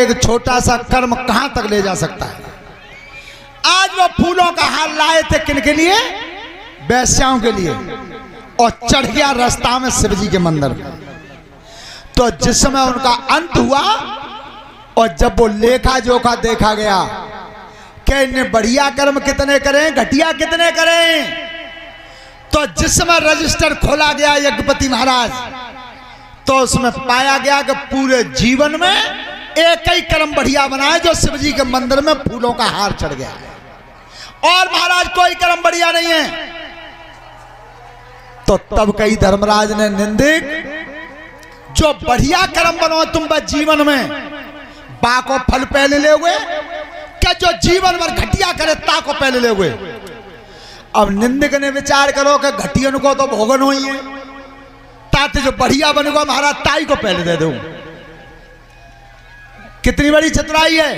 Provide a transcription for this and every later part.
एक छोटा सा कर्म कहां तक ले जा सकता है। आज वो फूलों का हार लाए थे किनके लिए? वैश्याओं के लिए, और चढ़ गया रास्ता में शिव जी के मंदिर में। तो जिस समय उनका अंत हुआ और जब वो लेखा जोखा देखा गया कि इन्हें बढ़िया कर्म कितने करें, घटिया कितने करें, तो जिस समय रजिस्टर खोला गया यज्ञपति महाराज, तो उसमें पाया गया कि पूरे जीवन में एक ही कर्म बढ़िया बनाए जो शिव जी के मंदिर में फूलों का हार चढ़ गया है, और महाराज कोई कर्म बढ़िया नहीं है। तो तब कई धर्मराज ने निंदिक, जो बढ़िया कर्म बनो तुम बस जीवन में, बा को फल पहले ले हुए, क्या जो जीवन भर घटिया करे ता को पहले ले हुए। अब निंदक ने विचार करो कि घटियन को तो भोगन हुई है, ताते जो बढ़िया बनेगा महाराज ताई को पहले दे दूं। कितनी बड़ी चतुराई है।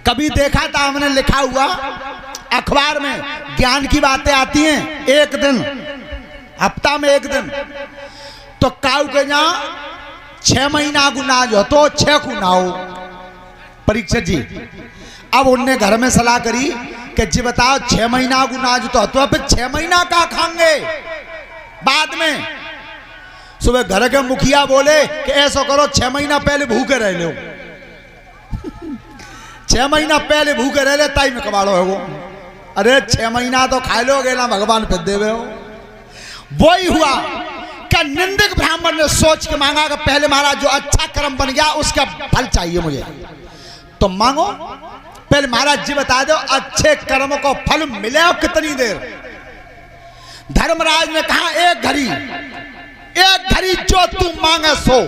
कभी देखा था हमने लिखा हुआ अखबार में, ज्ञान की बातें आती हैं एक दिन, हफ्ता में एक दिन, तो काऊ के जहां 6 महीना गुनाज हो तो 6 गुनाओ परीक्षक जी। अब उनने घर में सलाह करी कि जी बताओ 6 महीना गुनाज तो फिर 6 महीना का खाएंगे। बाद में सुबह घर के मुखिया बोले कि ऐसा करो 6 महीना पहले भूखे रह लो 6 महीना पहले भूखे रह ले ताई में कबाड़ो है वो। अरे 6 महीना तो खा लोगे ना भगवान फिर देवे हो। वही हुआ क्या निंदक ब्राह्मण ने सोच के मांगा कि पहले महाराज जो अच्छा कर्म बन गया उसका फल चाहिए मुझे, तो मांगो पहले महाराज जी बता दो अच्छे कर्म को फल मिले और कितनी देर। धर्मराज ने कहा एक घड़ी जो तू मांगे सो,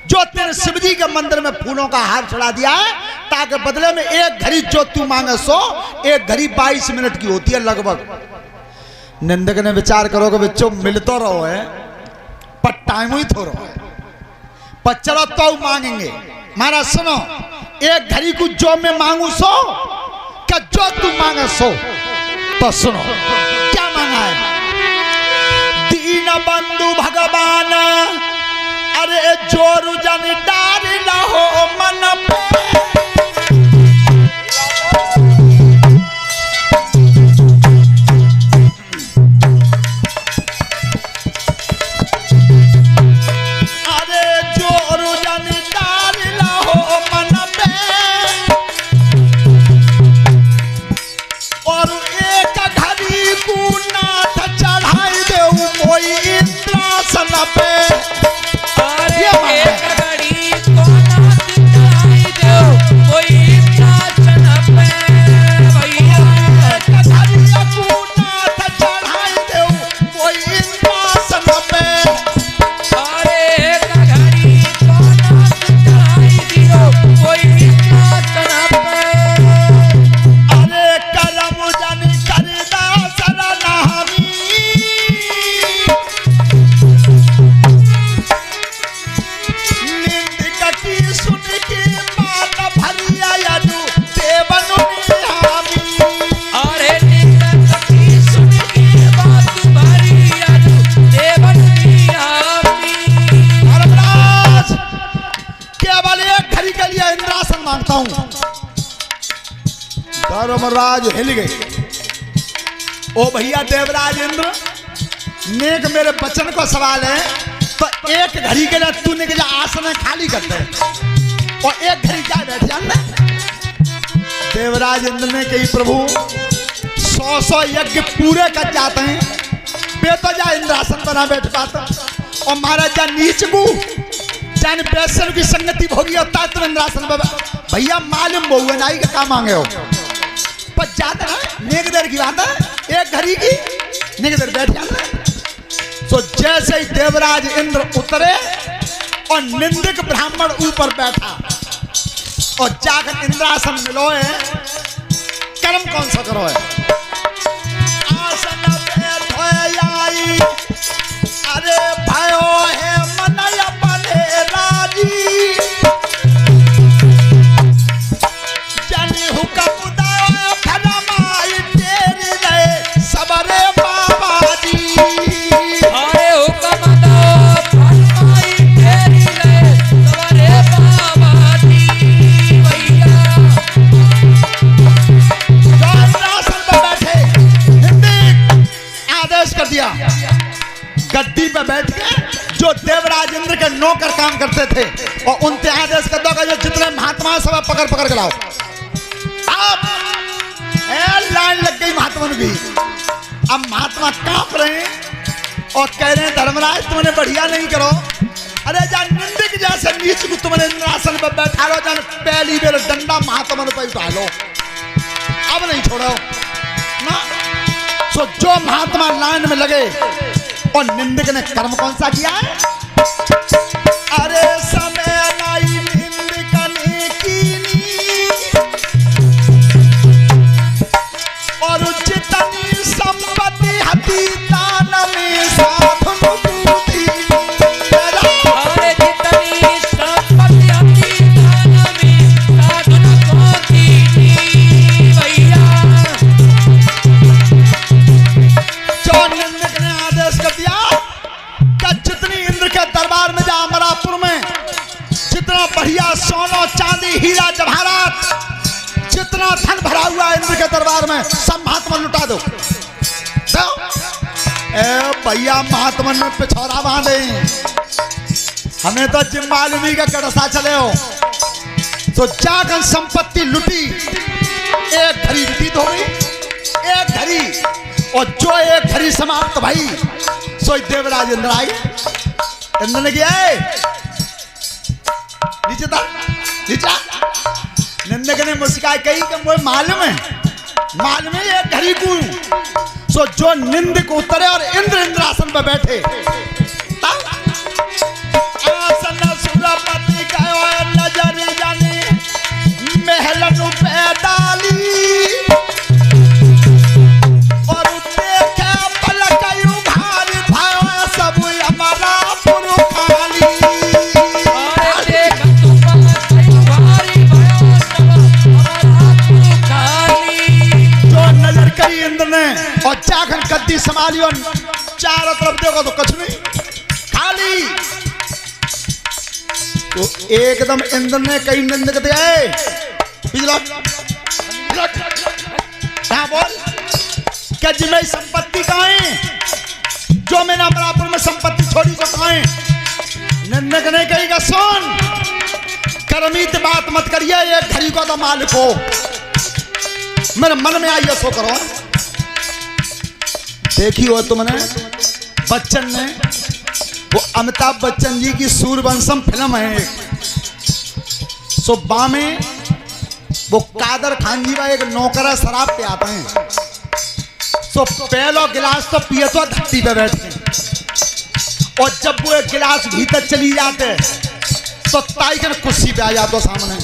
जो तेरे शिवजी के मंदिर में फूलों का हार चढ़ा दिया है, ताकि बदले में एक घड़ी जो तू मांगे सो, एक घड़ी 22 मिनट की होती है लगभग। निंदक ने विचार करो कि बच्चों मिल तो रहो है पर टाइम ही थोड़ा है, पर चलो तो मांगेंगे। महाराज सुनो, एक घड़ी को जो मैं मांगू सो, क्या जो तू मांगे सो, तो सुनो क्या मांगा है। दीन बंधु भगवान अरे जोरु जन डारी लहो मन पे, धर्मराज हिल गए। ओ भैया देवराज इंद्र, नेक मेरे बचन को सवाल है, तो एक घड़ी के लिए तूने के आसन खाली करते हैं और एक घड़ी क्या बैठ जाना। देवराज इंद्र ने कही प्रभु 100 यज्ञ पूरे कर जाते हैं, वे तो जा इंद्रासन बना बैठ पाता, और महाराज जा नीच को जान पैसे की संगति भोगी होता है, तुम इंद्रासन भैया मालूम बहु नाई का काम मांगे हो, पर जाता है नेक देर की बात है, एक घड़ी की नेक देर बैठ जाता है। तो जैसे ही देवराज इंद्र उतरे और निंदक ब्राह्मण ऊपर बैठा और जाकर इंद्रासन मिलो है, कर्म कौन सा करो है। आसन बैठो आई, अरे भयो है मनय बने राजी, जनी हुक्म उदाय फरमाई तेरी रहे सबरे बाबा जी। अरे हुक्म उदाय फरमाई तेरी रहे सबरे बाबा नौकर काम करते थे और उनके आदेश कर दो कि जितने महात्मा सब पकड़ पकड़ के लाओ। अब लाइन लग गई महात्मा की। अब महात्मा कांप रहे हैं और कह रहे हैं धर्मराज तुमने बढ़िया नहीं करो, अरे जान निंदिक जैसे नीच को तुमने इंद्रासन पर बैठा लो, जान पहली बेर डंडा महात्मा पे उठा लो, अब नहीं छोड़ो ना। तो जो महात्मा लाइन में लगे और निंदक ने कर्म कौन सा किया है? अरे समय लाई निंदक ने कीनी और जितनी संपत्ति हती दान में साधन बूटी। अरे जितनी संपत्ति हती दान में साधन बूटी भैया। जो निंदक ने आदेश कर दिया कि जितनी इंद्र के दरबार में जा अमरापुर में जितना बढ़िया सोना चांदी हीरा जवाहरात जितना धन भरा हुआ इंद्र के दरबार में सब महात्मा लुटा दो। भैया महात्मा में पिछौरा बांधे, हमें तो जिम मालूमी का कड़सा चले हो। तो जाकर संपत्ति लुटी, एक घड़ी व्यतीत हो गई, एक घड़ी, और जो एक घड़ी समाप्त भाई सो देवराज इंद्र आए। इंद्र ने किया नीचे था नीचा। निंदक ने मुस्काई कही कि मुझे मालूम है एक घड़ी को। सो जो निंदक उतरे और इंद्र इंद्रासन पर बैठे, आसन सुरपति गयो नजर जाने महलन पे डाली और देखे पलक उघार भयो सब हमारा पुरु खाली। अरे देख तू पलक उघारी भयो सब हमारा पुरु खाली। जो नजर करी इंद्र ने और जाकर गद्दी संभाली और चारों तरफ देखो तो कुछ नहीं, खाली। तो एकदम इंद्र ने कई निंदक दिए पिछला क्या बोल क्या जी मेरी संपत्ति कहाँ है, जो मैंने अमरापुर में संपत्ति छोड़ी तो कहाँ है? निंदक ने कही का सुन कर्मित बात मत करिए, ये घड़ी को तो मालिक हो, मेरे मन में आई सो करो। देखी हो तुमने बच्चन ने, वो अमिताभ बच्चन जी की सूर्यवंशम फिल्म है एक, सो में वो कादर खान जी का एक नौकर शराब पे आते हैं, सो पहला गिलास तो पिए तो धरती पे बैठ के, और जब वो एक गिलास भीतर चली जाते तो ताइकन कुर्सी पे आ जाते सामने,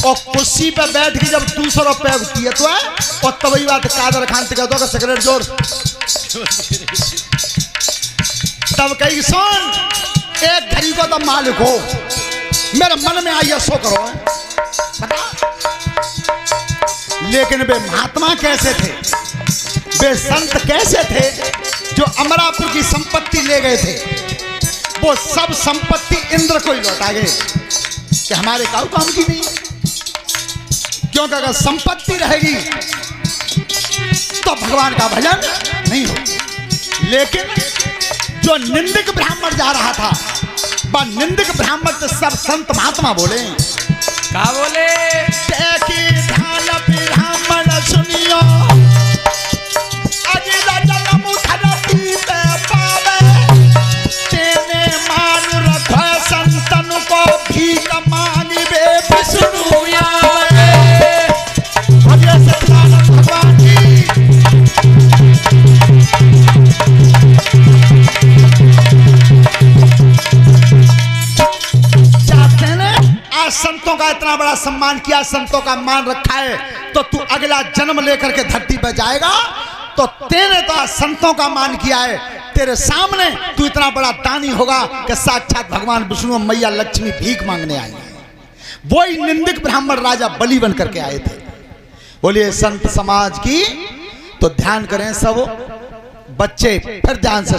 और कुर्सी पे बैठ के जब दूसरा रुपये पिए तो है, और तभी बात कादर खान से कहते हो सिगरेट जोड़। तब कही सुन एक घड़ी को तो मालिक हो, मेरे मन में आई सो करो बता। लेकिन वे महात्मा कैसे थे, वे संत कैसे थे जो अमरापुर की संपत्ति ले गए थे, वो सब संपत्ति इंद्र को ही लौटा गए कि हमारे काऊ काम की नहीं। क्योंकि अगर संपत्ति रहेगी तो भगवान का भजन नहीं हो। लेकिन जो निंदक ब्राह्मण जा रहा था, वह निंदक ब्राह्मण तो सब संत महात्मा बोले, क्या बोले? देखी ध्यान ब्राह्मण सुनियो अगिला जन्म धरती पे पावे, तेने मान रखो संतन को भीख मांगिबे विष्णु आवे। अजय सत्यानंद भगवान की चाहते हैं आज संतों का इतना बड़ा सम्मान किया, संतों का मान रखा है, तो तू अगला जन्म लेकर के धरती पर जाएगा तो तेने तो आज संतों का मान किया है, तेरे सामने तू इतना बड़ा दानी होगा कि साक्षात भगवान विष्णु मैया लक्ष्मी भीख मांगने आई है। वही निंदक ब्राह्मण राजा बलि बन करके आए थे। बोलिए संत समाज की। तो ध्यान करें सब बच्चे, फिर ध्यान से